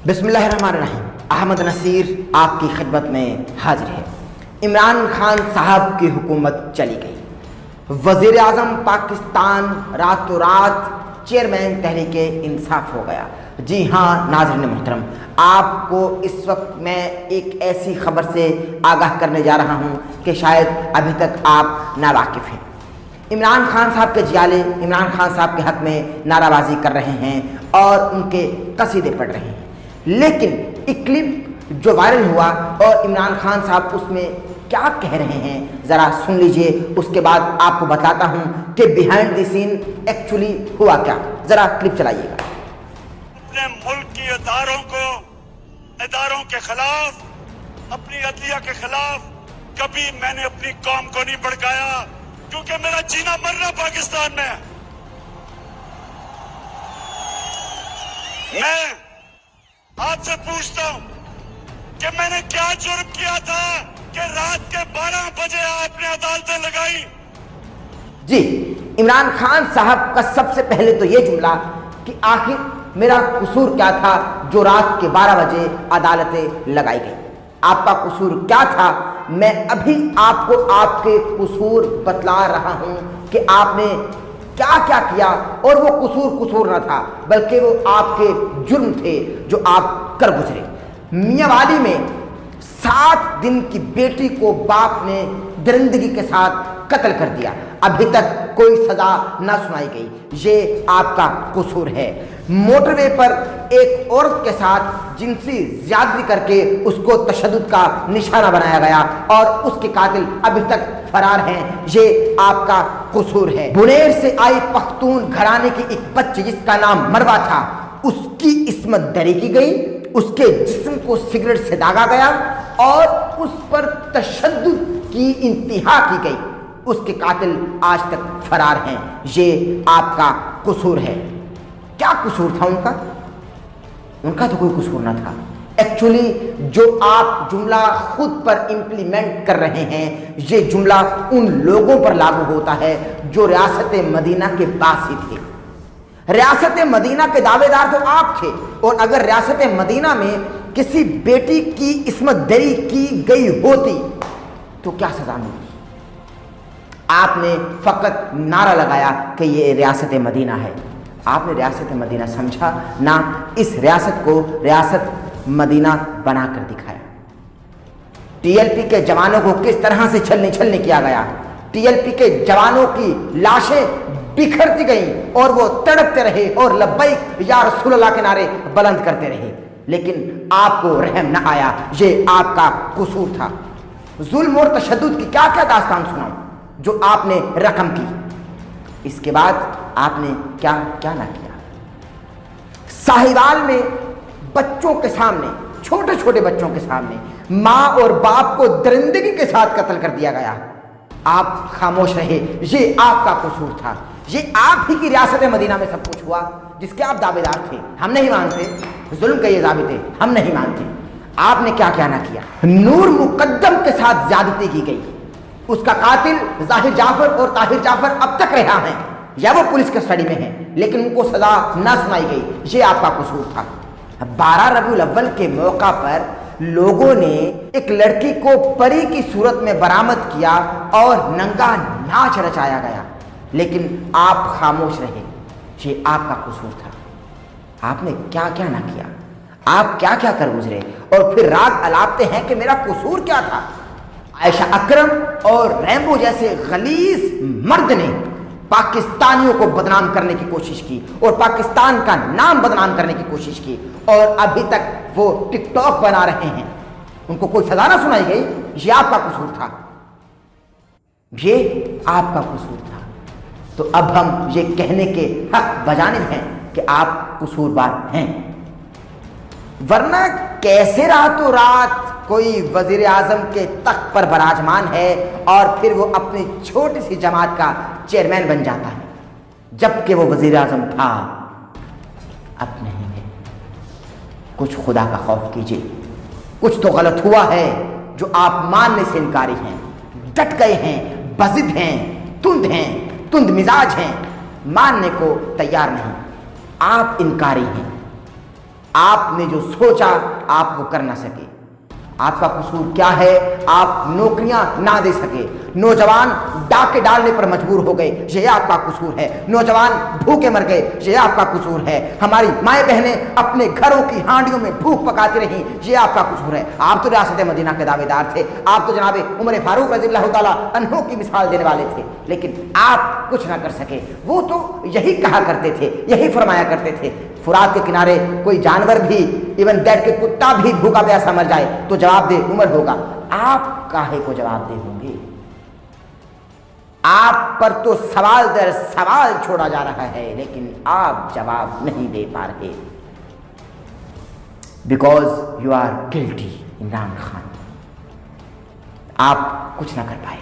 بسم اللہ الرحمن الرحیم۔ احمد نصیر آپ کی خدمت میں حاضر ہے۔ عمران خان صاحب کی حکومت چلی گئی، وزیر اعظم پاکستان راتوں رات چیئرمین تحریک انصاف ہو گیا۔ جی ہاں ناظرین محترم، آپ کو اس وقت میں ایک ایسی خبر سے آگاہ کرنے جا رہا ہوں کہ شاید ابھی تک آپ ناواقف ہیں۔ عمران خان صاحب کے جیالے عمران خان صاحب کے حق میں نعرہ بازی کر رہے ہیں اور ان کے قصیدے پڑھ رہے ہیں، لیکن ایک کلپ جو وائرل ہوا اور عمران خان صاحب اس میں کیا کہہ رہے ہیں ذرا سن لیجئے، اس کے بعد آپ کو بتاتا ہوں کہ بیہائنڈ دی سین ایکچولی ہوا کیا۔ ذرا کلپ چلائیے گا۔ اپنے ملک کی اداروں کے خلاف، اپنی عدلیہ کے خلاف کبھی میں نے اپنی قوم کو نہیں بھڑکایا، کیونکہ میرا جینا مرنا پاکستان میں ہے۔ میں آپ سے پوچھتا ہوں کہ میں نے کیا جرم کیا تھا کہ رات کے 12 بجے آپ نے عدالتیں لگائی؟ جی، عمران خان صاحب کا سب سے پہلے تو یہ جملہ کہ آخر میرا قصور کیا تھا جو رات کے 12 بجے عدالتیں لگائی گئی۔ آپ کا قصور کیا تھا؟ میں ابھی آپ کو آپ کے قصور بتلا رہا ہوں کہ آپ نے کیا کیا کیا، اور وہ قصور نہ تھا بلکہ وہ آپ کے جرم تھے جو آپ کر گزرے۔ میاں والی میں 7 دن کی بیٹی کو باپ نے درندگی کے ساتھ قتل کر دیا، ابھی تک کوئی سزا نہ سنائی گئی، یہ آپ کا قصور ہے۔ موٹر وے پر ایک عورت کے ساتھ جنسی زیادتی کر کے اس کو تشدد کا نشانہ بنایا گیا اور اس کے قاتل ابھی تک فرار ہیں، یہ آپ کا قصور ہے۔ بنیر سے آئی پختون گھرانے کی ایک بچی جس کا نام مروہ تھا، اس کی عصمت دری کی گئی، اس کے جسم کو سگریٹ سے داغا گیا اور اس پر تشدد کی انتہا کی گئی، اس کے قاتل آج تک فرار ہیں، یہ آپ کا قصور ہے۔ کیا قصور تھا ان کا تو کوئی قصور نہ تھا۔ ایکچولی جو آپ جملہ خود پر امپلیمنٹ کر رہے ہیں، یہ جملہ ان لوگوں پر لاگو ہوتا ہے جو ریاست مدینہ کے باسی تھے۔ ریاست مدینہ کے دعوے دار تو آپ تھے، اور اگر ریاست مدینہ میں کسی بیٹی کی عصمت دری کی گئی ہوتی تو کیا سزا ملتی؟ آپ نے فقط نعرہ لگایا کہ یہ ریاست مدینہ ہے، آپ نے ریاست مدینہ سمجھا نہ، اس ریاست کو ریاست مدینہ بنا کر دکھایا۔ ٹی ایل پی کے جوانوں کو کس طرح سے چھلنی کیا گیا، ٹی ایل پی کے جوانوں کی لاشیں بکھرتی گئیں اور وہ تڑپتے رہے اور لبیک یا رسول اللہ کے نعرے بلند کرتے رہے، لیکن آپ کو رحم نہ آیا، یہ آپ کا قصور تھا۔ ظلم اور تشدد کی کیا کیا داستان سناؤں جو آپ نے رقم کی، اس کے بعد آپ نے کیا کیا نہ کیا۔ ساہیوال میں بچوں کے سامنے، چھوٹے چھوٹے بچوں کے سامنے ماں اور باپ کو درندگی کے ساتھ قتل کر دیا گیا، آپ خاموش رہے، یہ آپ کا قصور تھا۔ یہ آپ ہی کی ریاست مدینہ میں سب کچھ ہوا جس کے آپ دعوے دار تھے، ہم نہیں مانتے، ظلم کے یہ ضابطے ہم نہیں مانتے۔ آپ نے کیا کیا نہ کیا۔ نور مقدم کے ساتھ زیادتی کی گئی، اس کا قاتل ظاہر جعفر اور طاہر جعفر اب تک رہا ہیں یا وہ پولیس کسٹڈی میں ہیں، لیکن ان کو سزا نہ سنائی گئی، یہ آپ کا قصور تھا۔ 12 ربیع الاول کے موقع پر لوگوں نے ایک لڑکی کو پری کی صورت میں برآمد کیا اور ننگا ناچ رچایا گیا، لیکن آپ خاموش رہے، یہ آپ کا قصور تھا۔ آپ نے کیا کیا نہ کیا، آپ کیا کیا کر گزرے، اور پھر راگ الاپتے ہیں کہ میرا قصور کیا تھا۔ عائشہ اکرم اور ریمبو جیسے غلیظ مرد نے پاکستانیوں کو بدنام کرنے کی کوشش کی اور پاکستان کا نام بدنام کرنے کی کوشش کی، اور ابھی تک وہ ٹک ٹاک بنا رہے ہیں، ان کو کوئی سزا نہ سنائی گئی، یہ آپ کا قصور تھا، یہ آپ کا قصور تھا۔ تو اب ہم یہ کہنے کے حق بجانب ہیں کہ آپ قصوروار ہیں، ورنہ کیسے راتوں رات کوئی وزیر اعظم کے تخت پر براجمان ہے اور پھر وہ اپنی چھوٹی سی جماعت کا چیئرمین بن جاتا ہے، جبکہ وہ وزیر اعظم تھا، اب نہیں ہے۔ کچھ خدا کا خوف کیجیے، کچھ تو غلط ہوا ہے جو آپ ماننے سے انکاری ہیں، ڈٹ گئے ہیں، بضد ہیں، تند مزاج ہیں، ماننے کو تیار نہیں۔ آپ انکاری ہیں، آپ نے جو سوچا آپ وہ کر نہ سکے۔ آپ کا قصور کیا ہے؟ آپ نوکریاں نہ دے سکے، نوجوان ڈاکے ڈالنے پر مجبور ہو گئے، یہ آپ کا قصور ہے۔ نوجوان بھوکے مر گئے، یہ آپ کا قصور ہے۔ ہماری مائیں بہنیں اپنے گھروں کی ہانڈیوں میں بھوک پکاتی رہیں، یہ آپ کا قصور ہے۔ آپ تو ریاست مدینہ کے دعوے دار تھے، آپ تو جناب عمر فاروق رضی اللہ تعالیٰ عنہ کی مثال دینے والے تھے، لیکن آپ کچھ نہ کر سکے۔ وہ تو یہی کہا کرتے تھے، یہی فرمایا کرتے تھے، فرات کے کنارے کوئی جانور بھی، ایون دیٹ کہ کتا بھی بھوکا پیاسا مر جائے تو جواب دہ عمر ہوگا۔ آپ کاہے کو جواب دہ ہوں گے؟ آپ پر تو سوال در سوال چھوڑا جا رہا ہے، لیکن آپ جواب نہیں دے پا رہے، because you are guilty. Imran Khan, آپ کچھ نہ کر پائے،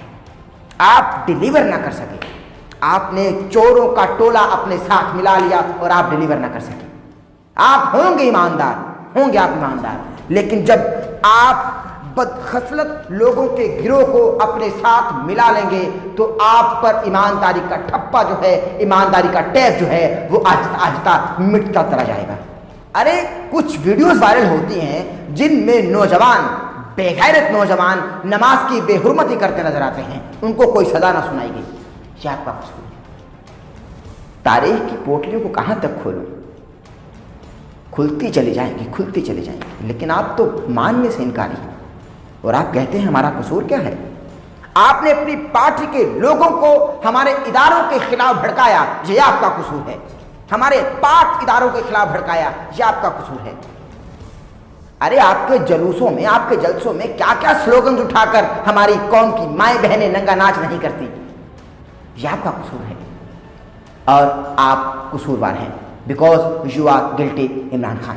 آپ ڈیلیور نہ کر سکے۔ آپ نے چوروں کا ٹولہ اپنے ساتھ ملا لیا اور آپ ڈیلیور نہ کر سکے۔ آپ ہوں گے ایماندار، ہوں گے آپ ایماندار، لیکن جب آپ بدخصلت لوگوں کے گروہ کو اپنے ساتھ ملا لیں گے تو آپ پر ایمانداری کا ٹھپا جو ہے، ایمانداری کا ٹیپ جو ہے وہ آہستہ آہستہ مٹتا چلا جائے گا۔ ارے کچھ ویڈیوز وائرل ہوتی ہیں جن میں نوجوان، بے غیرت نوجوان نماز کی بے حرمتی کرتے نظر آتے ہیں، ان کو کوئی سزا نہ سنائی گئی۔ یہ آپ کا قصور ہے۔ تاریخ کی پوٹلیوں کو کہاں تک کھولوں؟ کھلتی چلی جائیں گی، کھلتی چلی جائیں گی، لیکن آپ تو ماننے سے انکاری ہیں اور آپ کہتے ہیں ہمارا قصور کیا ہے؟ آپ نے اپنی پارٹی کے لوگوں کو ہمارے اداروں کے خلاف بھڑکایا، یہ آپ کا قصور ہے۔ ہمارے پاک اداروں کے خلاف بھڑکایا، یہ آپ کا قصور ہے۔ ارے آپ کے جلوسوں میں، آپ کے جلسوں میں کیا کیا سلوگنز اٹھا کر ہماری قوم کی مائیں بہنیں ننگا ناچ نہیں کرتی، یہ آپ کا قصور ہے اور آپ قصوروار ہیں، because you are guilty. Imran Khan,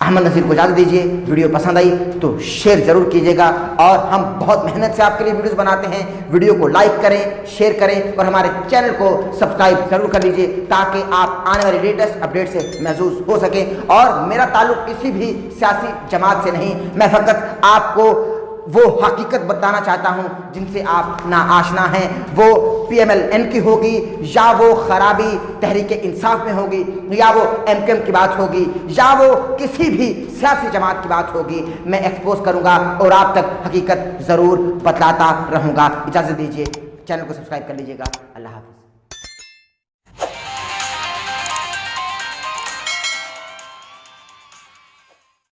Ahmad Nazir کو اجازت دیجیے۔ ویڈیو پسند آئی تو شیئر ضرور کیجیے گا، اور ہم بہت محنت سے آپ کے لیے ویڈیوز بناتے ہیں۔ ویڈیو کو لائک کریں، شیئر کریں اور ہمارے چینل کو سبسکرائب ضرور کر لیجیے تاکہ آپ آنے والی لیٹسٹ اپڈیٹ سے محظوظ ہو سکیں۔ اور میرا تعلق کسی بھی سیاسی جماعت سے نہیں، میں فقط آپ کو وہ حقیقت بتانا چاہتا ہوں جن سے آپ ناآشنا ہیں۔ وہ پی ایم ایل این کی ہوگی، یا وہ خرابی تحریک انصاف میں ہوگی، یا وہ ایم کیو ایم کی بات ہوگی، یا وہ کسی بھی سیاسی جماعت کی بات ہوگی، میں ایکسپوز کروں گا اور آپ تک حقیقت ضرور بتلاتا رہوں گا۔ اجازت دیجیے، چینل کو سبسکرائب کر لیجیے گا۔ اللہ حافظ۔